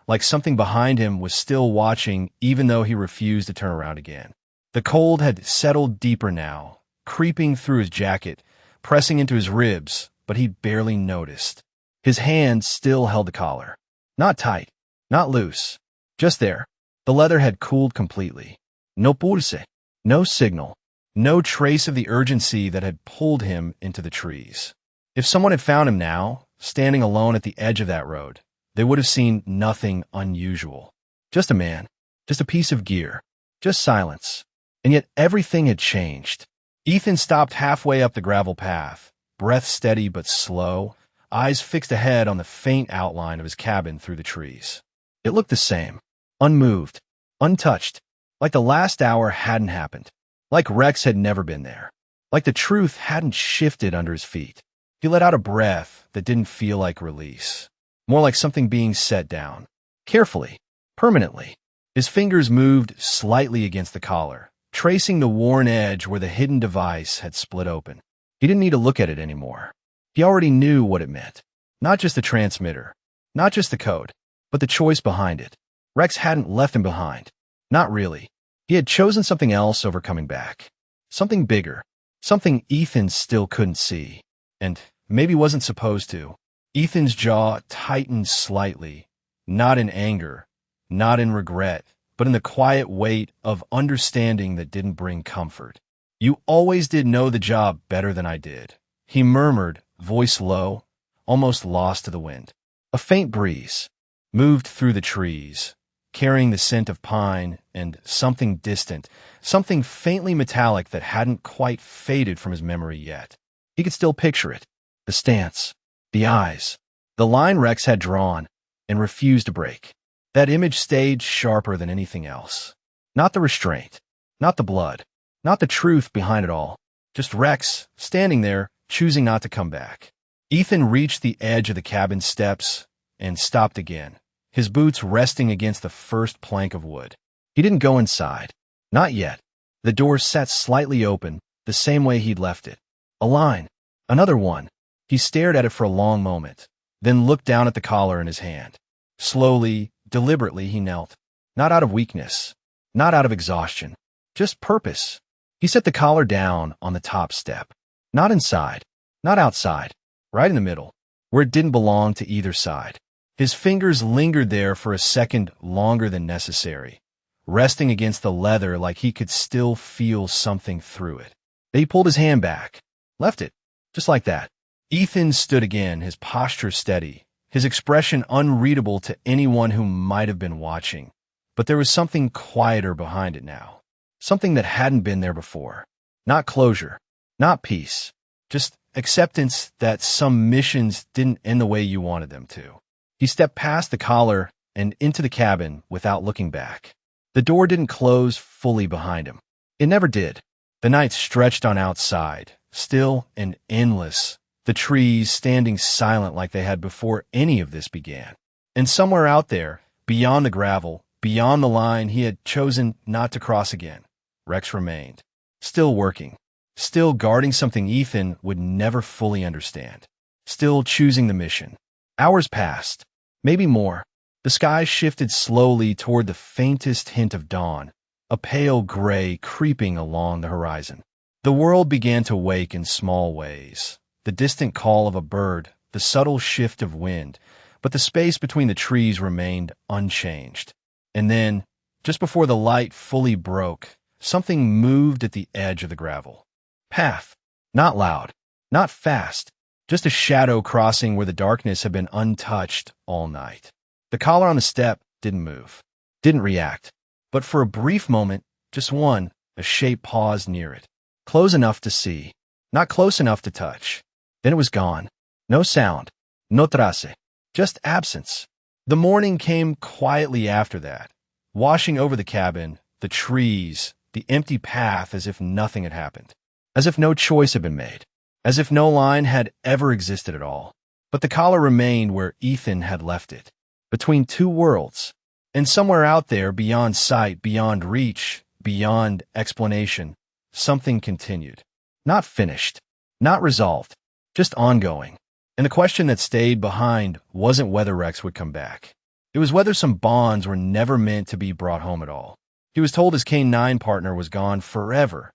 like something behind him was still watching even though he refused to turn around again. The cold had settled deeper now, creeping through his jacket, pressing into his ribs, but he barely noticed. His hand still held the collar. Not tight, not loose, just there. The leather had cooled completely. No pulse, no signal, no trace of the urgency that had pulled him into the trees. If someone had found him now, standing alone at the edge of that road, they would have seen nothing unusual. Just a man, just a piece of gear, just silence. And yet everything had changed. Ethan stopped halfway up the gravel path, breath steady but slow, eyes fixed ahead on the faint outline of his cabin through the trees. It looked the same, unmoved, untouched, like the last hour hadn't happened, like Rex had never been there, like the truth hadn't shifted under his feet. He let out a breath that didn't feel like release. More like something being set down. Carefully. Permanently. His fingers moved slightly against the collar, tracing the worn edge where the hidden device had split open. He didn't need to look at it anymore. He already knew what it meant. Not just the transmitter. Not just the code. But the choice behind it. Rex hadn't left him behind. Not really. He had chosen something else over coming back. Something bigger. Something Ethan still couldn't see. And maybe wasn't supposed to. Ethan's jaw tightened slightly, not in anger, not in regret, but in the quiet weight of understanding that didn't bring comfort. You always did know the job better than I did, he murmured, voice low, almost lost to the wind. A faint breeze moved through the trees, carrying the scent of pine and something distant, something faintly metallic that hadn't quite faded from his memory yet. He could still picture it, the stance. The eyes, the line Rex had drawn and refused to break. That image stayed sharper than anything else. Not the restraint, not the blood, not the truth behind it all. Just Rex, standing there, choosing not to come back. Ethan reached the edge of the cabin steps and stopped again, his boots resting against the first plank of wood. He didn't go inside. Not yet. The door sat slightly open, the same way he'd left it. A line. Another one. He stared at it for a long moment, then looked down at the collar in his hand. Slowly, deliberately, he knelt. Not out of weakness, not out of exhaustion, just purpose. He set the collar down on the top step. Not inside, not outside, right in the middle, where it didn't belong to either side. His fingers lingered there for a second longer than necessary, resting against the leather like he could still feel something through it. Then he pulled his hand back, left it, just like that. Ethan stood again, his posture steady, his expression unreadable to anyone who might have been watching. But there was something quieter behind it now, something that hadn't been there before. Not closure, not peace, just acceptance that some missions didn't end the way you wanted them to. He stepped past the collar and into the cabin without looking back. The door didn't close fully behind him. It never did. The night stretched on outside, still and endless, the trees standing silent like they had before any of this began. And somewhere out there, beyond the gravel, beyond the line he had chosen not to cross again, Rex remained, still working, still guarding something Ethan would never fully understand, still choosing the mission. Hours passed, maybe more. The sky shifted slowly toward the faintest hint of dawn, a pale gray creeping along the horizon. The world began to wake in small ways. The distant call of a bird, the subtle shift of wind, but the space between the trees remained unchanged. And then, just before the light fully broke, something moved at the edge of the gravel. Path. Not loud, not fast, just a shadow crossing where the darkness had been untouched all night. The collar on the step didn't move, didn't react, but for a brief moment, just one, a shape paused near it. Close enough to see, not close enough to touch. Then it was gone. No sound, no trace, just absence. The morning came quietly after that, washing over the cabin, the trees, the empty path as if nothing had happened, as if no choice had been made, as if no line had ever existed at all. But the collar remained where Ethan had left it, between two worlds, and somewhere out there, beyond sight, beyond reach, beyond explanation, something continued. Not finished, not resolved, just ongoing. And the question that stayed behind wasn't whether Rex would come back. It was whether some bonds were never meant to be brought home at all. He was told his K9 partner was gone forever.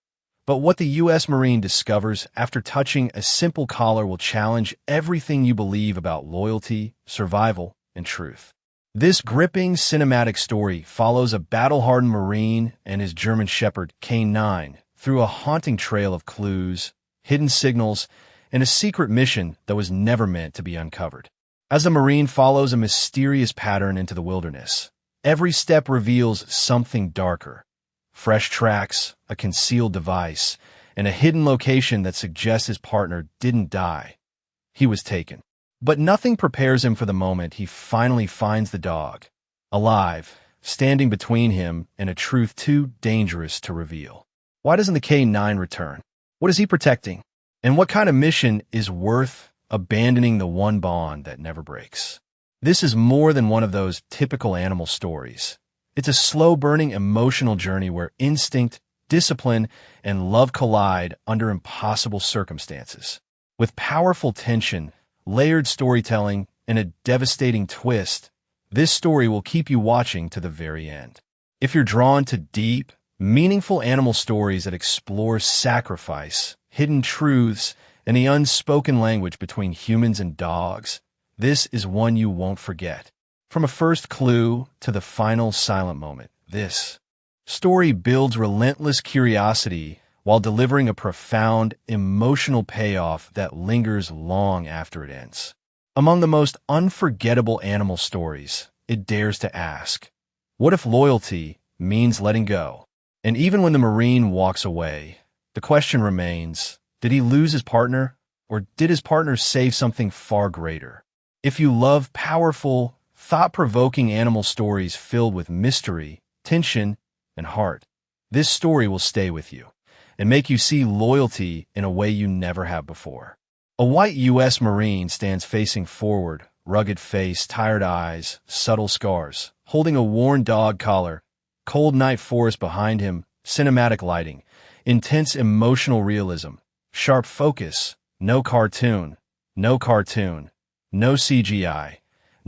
But what the U.S. Marine discovers after touching a simple collar will challenge everything you believe about loyalty, survival, and truth. This gripping cinematic story follows a battle-hardened Marine and his German Shepherd, K9, through a haunting trail of clues, hidden signals, and a secret mission that was never meant to be uncovered. As the Marine follows a mysterious pattern into the wilderness, every step reveals something darker. Fresh tracks, a concealed device, and a hidden location that suggests his partner didn't die. He was taken. But nothing prepares him for the moment he finally finds the dog, alive, standing between him and a truth too dangerous to reveal. Why doesn't the K9 return? What is he protecting? And what kind of mission is worth abandoning the one bond that never breaks? This is more than one of those typical animal stories. It's a slow-burning emotional journey where instinct, discipline, and love collide under impossible circumstances. With powerful tension, layered storytelling, and a devastating twist, this story will keep you watching to the very end. If you're drawn to deep, meaningful animal stories that explore sacrifice, hidden truths, and the unspoken language between humans and dogs, this is one you won't forget. From a first clue to the final silent moment, this story builds relentless curiosity while delivering a profound, emotional payoff that lingers long after it ends. Among the most unforgettable animal stories, it dares to ask, what if loyalty means letting go? And even when the Marine walks away, the question remains, did he lose his partner, or did his partner save something far greater? If you love powerful, thought-provoking animal stories filled with mystery, tension, and heart, this story will stay with you and make you see loyalty in a way you never have before. A white U.S. Marine stands facing forward, rugged face, tired eyes, subtle scars, holding a worn dog collar, cold night forest behind him, cinematic lighting, intense emotional realism, sharp focus, no cartoon, no CGI,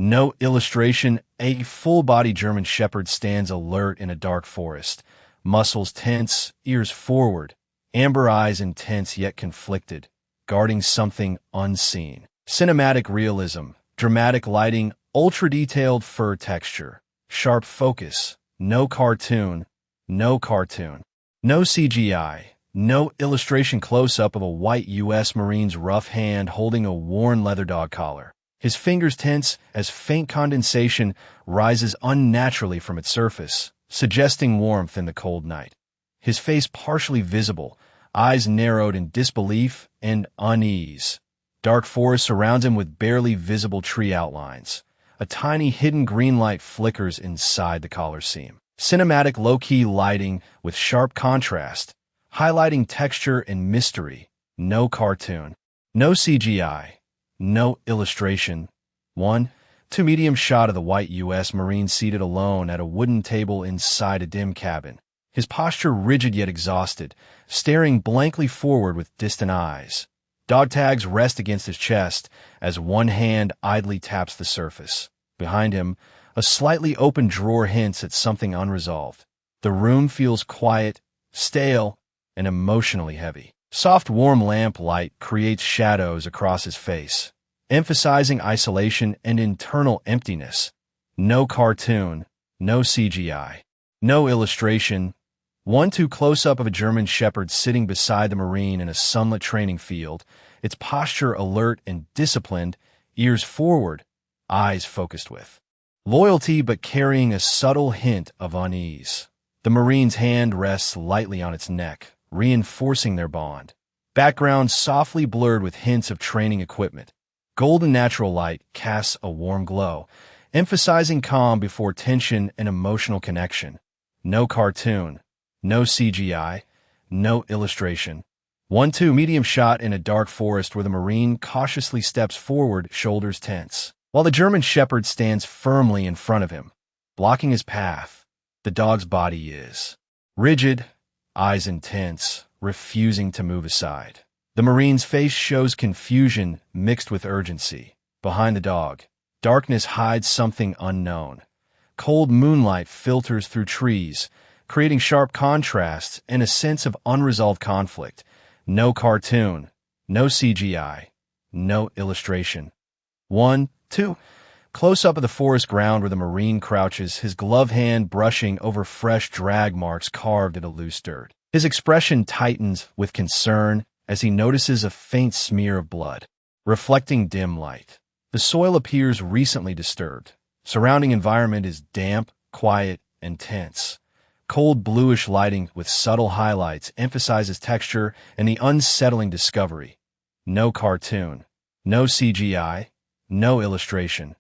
No illustration. A full-body German Shepherd stands alert in a dark forest, muscles tense, ears forward, amber eyes intense yet conflicted, guarding something unseen. Cinematic realism, dramatic lighting, ultra-detailed fur texture, sharp focus, no cartoon, no cartoon. No CGI, no illustration close-up of a white U.S. Marine's rough hand holding a worn leather dog collar. His fingers tense as faint condensation rises unnaturally from its surface, suggesting warmth in the cold night. His face partially visible, eyes narrowed in disbelief and unease. Dark forest surrounds him with barely visible tree outlines. A tiny hidden green light flickers inside the collar seam. Cinematic low-key lighting with sharp contrast, highlighting texture and mystery. No cartoon. No CGI. No illustration. 1, 2 medium shot of the white U.S. Marine seated alone at a wooden table inside a dim cabin. His posture rigid yet exhausted, staring blankly forward with distant eyes. Dog tags rest against his chest as one hand idly taps the surface. Behind him, a slightly open drawer hints at something unresolved. The room feels quiet, stale, and emotionally heavy. Soft, warm lamp light creates shadows across his face, emphasizing isolation and internal emptiness. No cartoon, no CGI, no illustration. 1-2 close-up of a German Shepherd sitting beside the Marine in a sunlit training field, its posture alert and disciplined, ears forward, eyes focused with loyalty but carrying a subtle hint of unease. The Marine's hand rests lightly on its neck, reinforcing their bond. Background softly blurred with hints of training equipment. Golden natural light casts a warm glow, emphasizing calm before tension and emotional connection. No cartoon, no CGI, no illustration. 1-2 medium shot in a dark forest where the Marine cautiously steps forward, shoulders tense, while the German Shepherd stands firmly in front of him, blocking his path. The dog's body is rigid, eyes intense, refusing to move aside. The Marine's face shows confusion mixed with urgency. Behind the dog, darkness hides something unknown. Cold moonlight filters through trees, creating sharp contrasts and a sense of unresolved conflict. No cartoon, no CGI, no illustration. 1, 2. Close-up of the forest ground where the Marine crouches, his gloved hand brushing over fresh drag marks carved into loose dirt. His expression tightens with concern as he notices a faint smear of blood, reflecting dim light. The soil appears recently disturbed. Surrounding environment is damp, quiet, and tense. Cold bluish lighting with subtle highlights emphasizes texture and the unsettling discovery. No cartoon, no CGI, no illustration.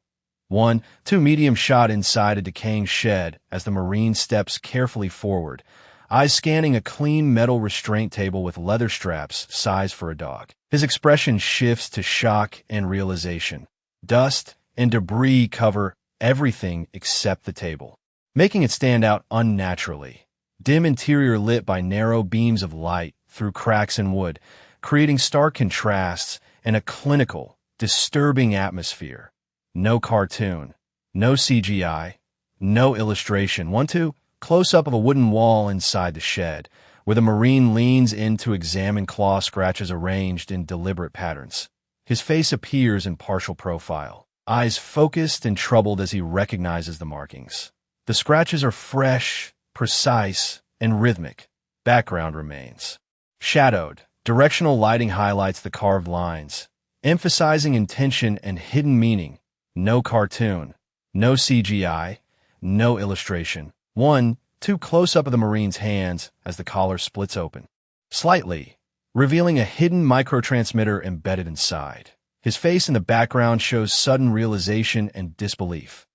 1, 2 medium shot inside a decaying shed as the Marine steps carefully forward, eyes scanning a clean metal restraint table with leather straps sized for a dog. His expression shifts to shock and realization. Dust and debris cover everything except the table, making it stand out unnaturally. Dim interior lit by narrow beams of light through cracks in wood, creating stark contrasts and a clinical, disturbing atmosphere. No cartoon, no CGI, no illustration. 1-2 close-up of a wooden wall inside the shed, where the Marine leans in to examine claw scratches arranged in deliberate patterns. His face appears in partial profile, eyes focused and troubled as he recognizes the markings. The scratches are fresh, precise, and rhythmic. Background remains shadowed. Directional lighting highlights the carved lines, emphasizing intention and hidden meaning. No cartoon, no CGI, no illustration. 1, 2 close-up of the Marine's hands as the collar splits open, slightly, revealing a hidden microtransmitter embedded inside. His face in the background shows sudden realization and disbelief.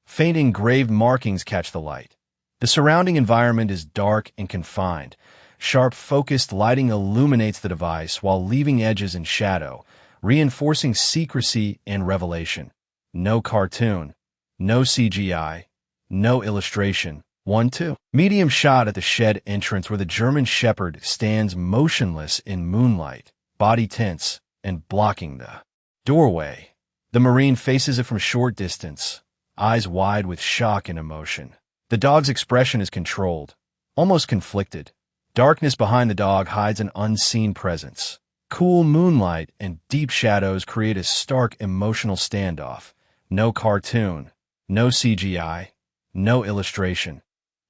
Faint engraved markings catch the light. The surrounding environment is dark and confined. Sharp, focused lighting illuminates the device while leaving edges in shadow, reinforcing secrecy and revelation. No cartoon, no CGI, no illustration. 1-2 medium shot at the shed entrance where the German Shepherd stands motionless in moonlight, body tense and blocking the doorway. The Marine faces it from short distance, eyes wide with shock and emotion. The dog's expression is controlled, almost conflicted. Darkness behind the dog hides an unseen presence. Cool moonlight and deep shadows create a stark emotional standoff. No cartoon, no CGI, no illustration.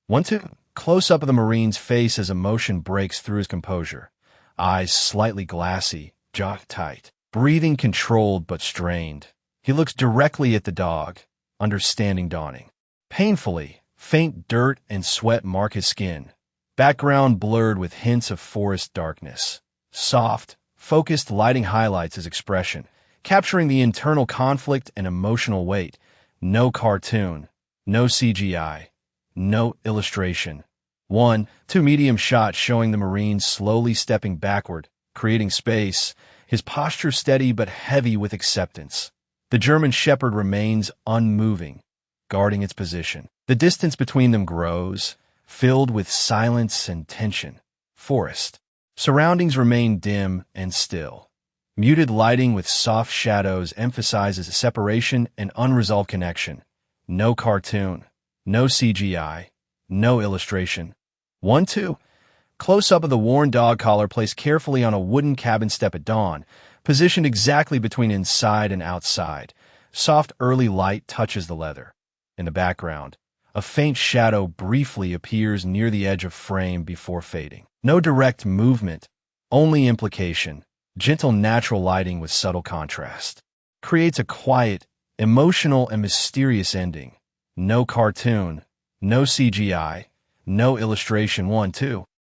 1-2. Close-up of the Marine's face as emotion breaks through his composure. Eyes slightly glassy, jaw tight. Breathing controlled but strained. He looks directly at the dog, understanding dawning. Painfully, faint dirt and sweat mark his skin. Background blurred with hints of forest darkness. Soft, focused lighting highlights his expression, capturing the internal conflict and emotional weight. No cartoon, no CGI, no illustration. 1-2 medium shot showing the Marine slowly stepping backward, creating space, his posture steady but heavy with acceptance. The German Shepherd remains unmoving, guarding its position. The distance between them grows, filled with silence and tension. Forest. Surroundings remain dim and still. Muted lighting with soft shadows emphasizes separation and unresolved connection. No cartoon, no CGI, no illustration. 1-2. Close-up of the worn dog collar placed carefully on a wooden cabin step at dawn, positioned exactly between inside and outside. Soft early light touches the leather. In the background, a faint shadow briefly appears near the edge of frame before fading. No direct movement, only implication. Gentle natural lighting with subtle contrast. Creates a quiet, emotional, and mysterious ending. No cartoon, no CGI, no illustration. 1-2.